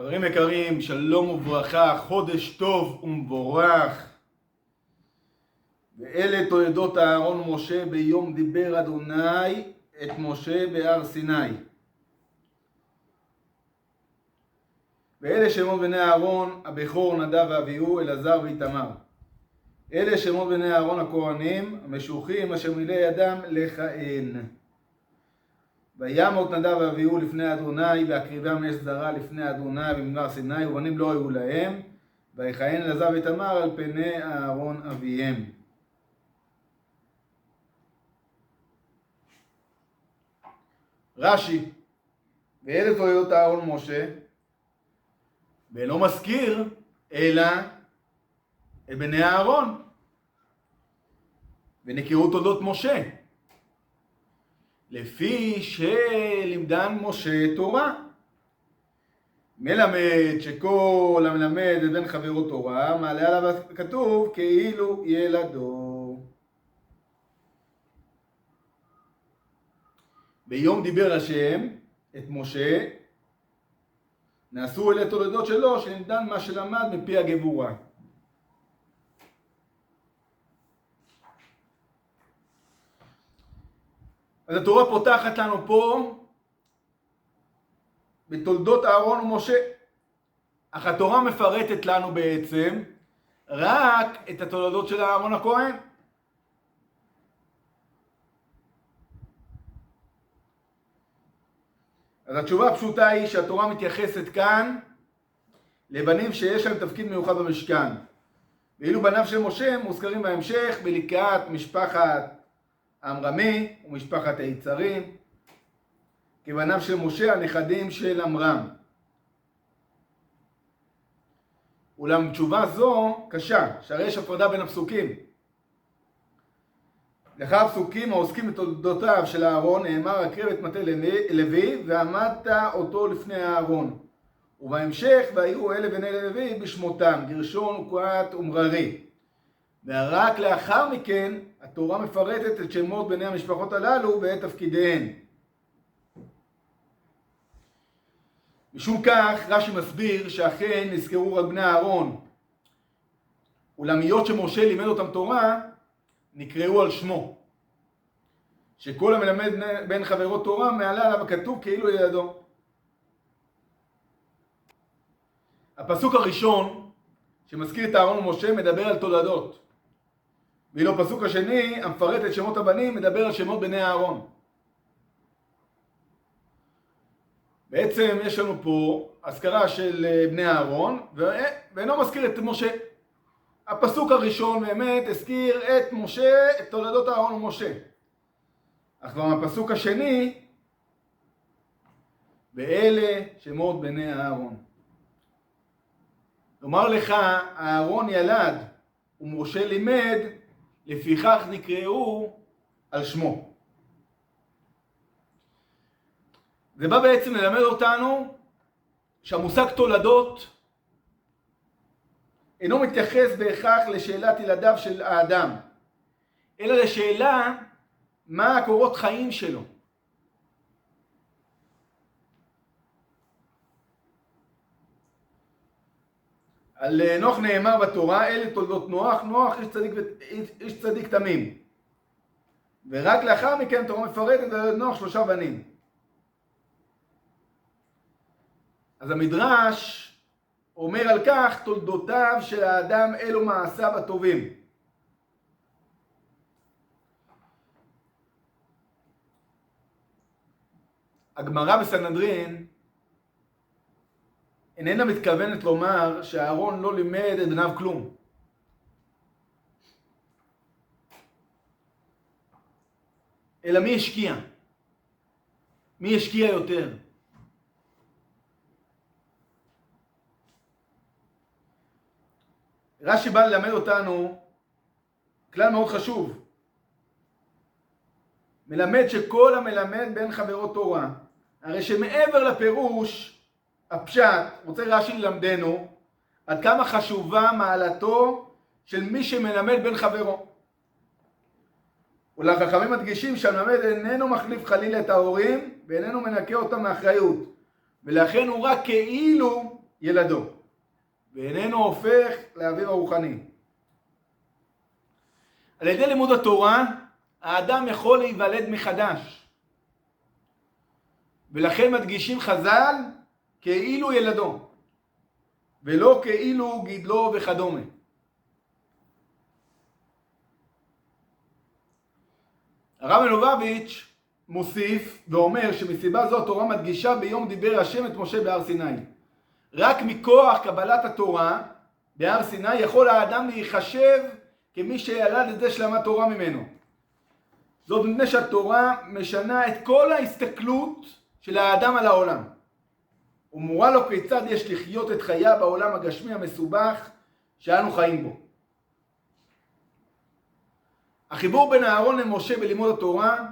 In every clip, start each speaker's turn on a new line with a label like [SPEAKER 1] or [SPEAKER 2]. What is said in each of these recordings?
[SPEAKER 1] חברים יקרים, שלום וברכה, חודש טוב ומבורך. ואלה תולדות אהרון ומשה ביום דיבר אדוני את משה בהר סיני. ואלה שמות בני אהרון, הבכור נדב ואביהו, אלעזר ואיתמר. אלה שמות בני אהרון הכהנים, המשוחים אשר מילא ידם לכהן. וימות נדב ואביהו לפני אדוני, והקריבם נס זרה לפני אדוני במדבר סיני, ובנים לא היו להם, ויכהן אלעזר ואיתמר על פני אהרון אביהם. רש"י, ואלה תולדות אהרון ומשה, ואינו מזכיר אלא את בני אהרון, ונקראו תולדות משה, לפי שלימדן משה תורה. מלמד שכל המלמד את בן חברו תורה, מעלה עליו כתוב כאילו ילדו. ביום דיבר השם את משה, נעשו אלה תולדות שלו, שלימדן מה שלמד מפי הגבורה. אז התורה פותחת לנו פה בתולדות אהרון ומשה, אך התורה מפרטת לנו בעצם רק את התולדות של אהרון הכהן. אז התשובה הפשוטה היא שהתורה מתייחסת כאן לבנים שיש להם תפקיד מיוחד במשכן, ואילו בניו של משה מוזכרים בהמשך בליקט משפחת עמרמי ומשפחת היצרים, כבניו של משה הנכדים של עמרם. אולם תשובה זו קשה, שהרי יש הפרדה בין הפסוקים. לאחר הפסוקים העוסקים בתולדותיו של אהרון נאמר הקריב את מטה לוי ועמדת אותו לפני אהרון, ובהמשך והיו אלה בני לוי בשמותם גרשון וקהת ומררי. ורק לאחר מכן התורה מפרטת את שמות בני המשפחות הללו ואת תפקידיהן. משום כך רש"י מסביר שאכן נזכרו רק בני אהרון, אולם היות שמשה לימד אותם תורה נקראו על שמו, שכל המלמד בן חברו תורה מעלה עליו כתוב כאילו ילדו. הפסוק הראשון שמזכיר את אהרון ומשה מדבר על תולדות, ואילו הפסוק השני המפרט את שמות הבנים מדבר על שמות בני אהרון. בעצם יש לנו פה הזכרה של בני אהרון ואינו מזכיר את משה. הפסוק הראשון באמת הזכיר את משה, את תולדות אהרון ומשה, אך כבר הפסוק השני ואלה שמות בני אהרון. לומר לך אהרון ילד ומשה לימד, לפיכך נקראו על שמו. זה בא בעצם ללמד אותנו שהמושג תולדות אינו מתייחס בהכרח לשאלת ילדיו של האדם, אלא לשאלה מה הקורות חיים שלו. על נוח נאמר בתורה, אלה תולדות נוח, נוח איש צדיק תמים. ורק לאחר מכן התורה מפרטת על נוח 3 בנים. אז המדרש אומר על כך, תולדותיו של האדם אלו מעשיו הטובים. הגמרא בסנהדרין איננה מתכוונת לומר שאהרון לא לימד את בניו כלום. אלא מי השקיע? מי השקיע יותר? רש"י בא ללמד אותנו כלל מאוד חשוב. מלמד שכל המלמד בן חברו תורה, הרי שמעבר לפירוש הפשט, רוצה רש"י ללמדנו עד כמה חשובה מעלתו של מי שמלמד בן חברו. ולחכמים מדגישים שהמלמד איננו מחליף חלילה את ההורים ואיננו מנקה אותם מאחריות, ולכן הוא רק כאילו ילדו, ואיננו הופך לאביו הרוחני. על ידי לימוד התורה, האדם יכול להיוולד מחדש. ולכן מדגישים חז"ל כאילו ילדו, ולא כאילו גידלו וכדומה. הרב מלובביץ' מוסיף ואומר שמסיבה זו התורה מדגישה ביום דיבר השם את משה בהר סיני. רק מכוח קבלת התורה בהר סיני יכול האדם להיחשב כמי שילד את זה שלמד תורה ממנו. זאת מפני שהתורה משנה את כל ההסתכלות של האדם על העולם. ומורה לו כיצד יש לחיות את חייו בעולם הגשמי המסובך שאנו חיים בו. החיבור בין אהרון למשה בלימוד התורה,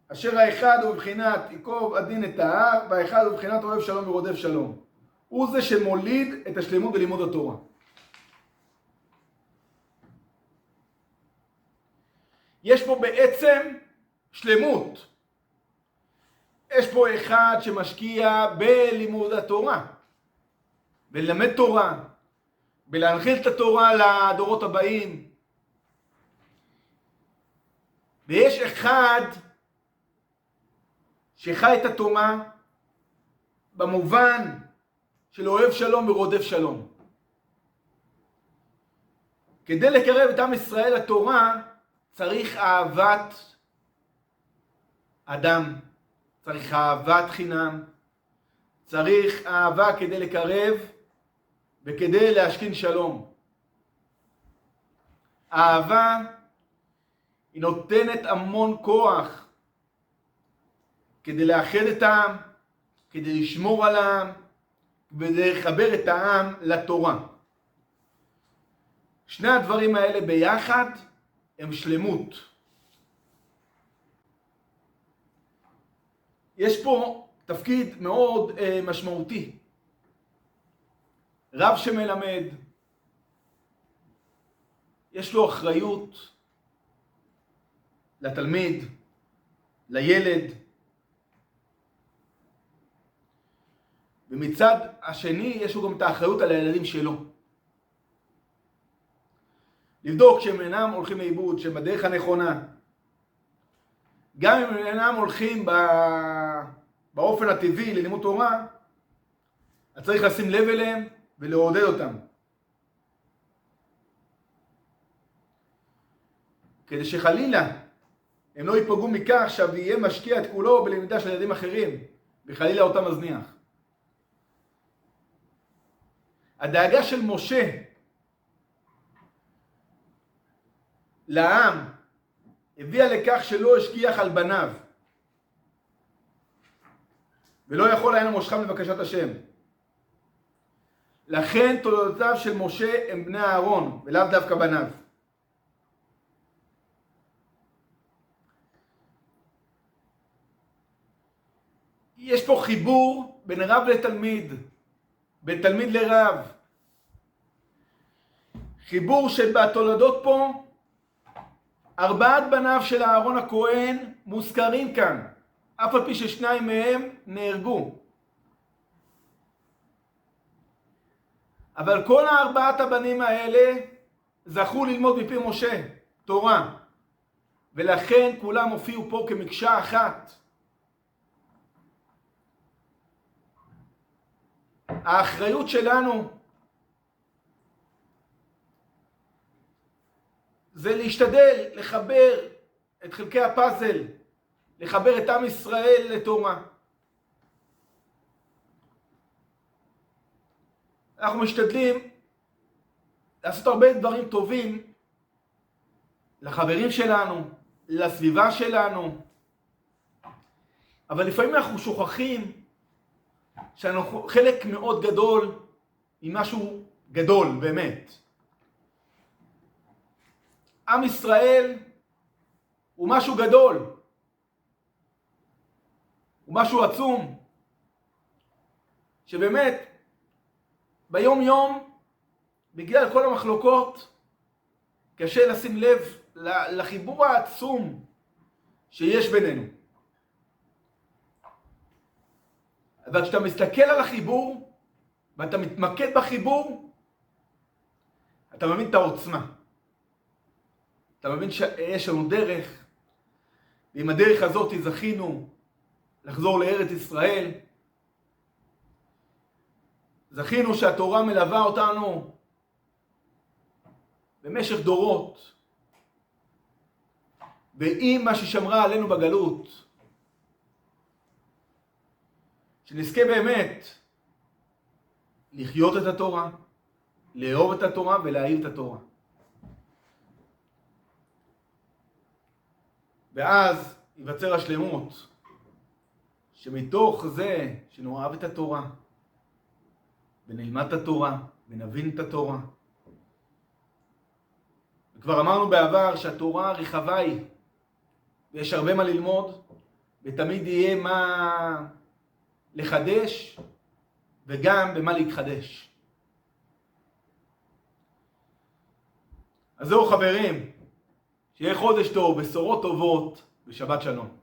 [SPEAKER 1] אשר האחד הוא בבחינת ייקוב הדין את ההר, והאחד הוא בבחינת אוהב שלום ורודף שלום. הוא זה שמוליד את השלמות בלימוד התורה. יש פה בעצם שלמות. יש פה אחד שמשקיע בלימוד התורה, בלמד תורה, בלהנחיל את התורה לדורות הבאים. ויש אחד שחי את התורה במובן של אוהב שלום ורודף שלום. כדי לקרב את עם ישראל לתורה צריך אהבת אדם, צריך אהבת חינם, צריך אהבה כדי לקרב וכדי להשכין שלום. אהבה היא נותנת המון כוח כדי לאחד את העם, כדי לשמור על העם, כדי לחבר את העם לתורה. שני הדברים האלה ביחד הם שלמות. יש פה תפקיד מאוד משמעותי. רב שמלמד, יש לו אחריות לתלמיד, לילד. ומצד השני יש לו גם את האחריות על הילדים שלו. לבדוק שהם אינם הולכים לאיבוד, שהם בדרך הנכונה. גם אם הם אינם הולכים באופן הטבעי ללימוד תורה, אז צריך לשים לב אליהם ולעודד אותם. כדי שחלילה הם לא ייפגעו מכך שיהיה משקיע את כולו בלמידה של ילדים אחרים, וחלילה אותם מזניח. הדאגה של משה לעם הביאה לכך שלא השגיח על בניו, ולא יכול היה למושכם לבקשת השם. לכן תולדותיו של משה הם בני אהרון, ולאו דווקא בניו. יש פה חיבור בין רב לתלמיד, בין תלמיד לרב. חיבור שבתולדות פה, 4 בניו של אהרון הכהן מוזכרים כאן, אף על פי ש2 מהם נהרגו. אבל כל 4 הבנים האלה זכו ללמוד מפי משה תורה, ולכן כולם הופיעו פה כמקשה אחת. האחריות שלנו זה להשתדל לחבר את חלקי הפאזל, לחבר את עם ישראל לתורה. אנחנו משתדלים לעשות הרבה דברים טובים לחברים שלנו, לסביבה שלנו, אבל לפעמים אנחנו שוכחים שאנחנו חלק מאוד גדול ממשהו גדול באמת. עם ישראל הוא משהו גדול, הוא משהו עצום, שבאמת ביום יום בגלל כל המחלוקות קשה לשים לב לחיבור העצום שיש בינינו. אבל כשאתה מסתכל על החיבור, ואתה מתמקד בחיבור, אתה מבין את העוצמה. אתה מבין שיש לנו דרך, ועם הדרך הזאת זכינו לחזור לארץ ישראל. זכינו שהתורה מלווה אותנו במשך דורות. ועם מה ששמרה עלינו בגלות, שנזכה באמת לחיות את התורה, לאהוב את התורה ולהאהיב את התורה. ואז ייווצר השלמות, שמתוך זה שנאהב את התורה, ונלמד את התורה, ונבין את התורה. וכבר אמרנו בעבר שהתורה רחבה היא, ויש הרבה מה ללמוד, ותמיד יהיה מה לחדש, וגם במה להתחדש. אז זהו חברים, שיהיה חודש טוב, בשורות טובות, ושבת שלום.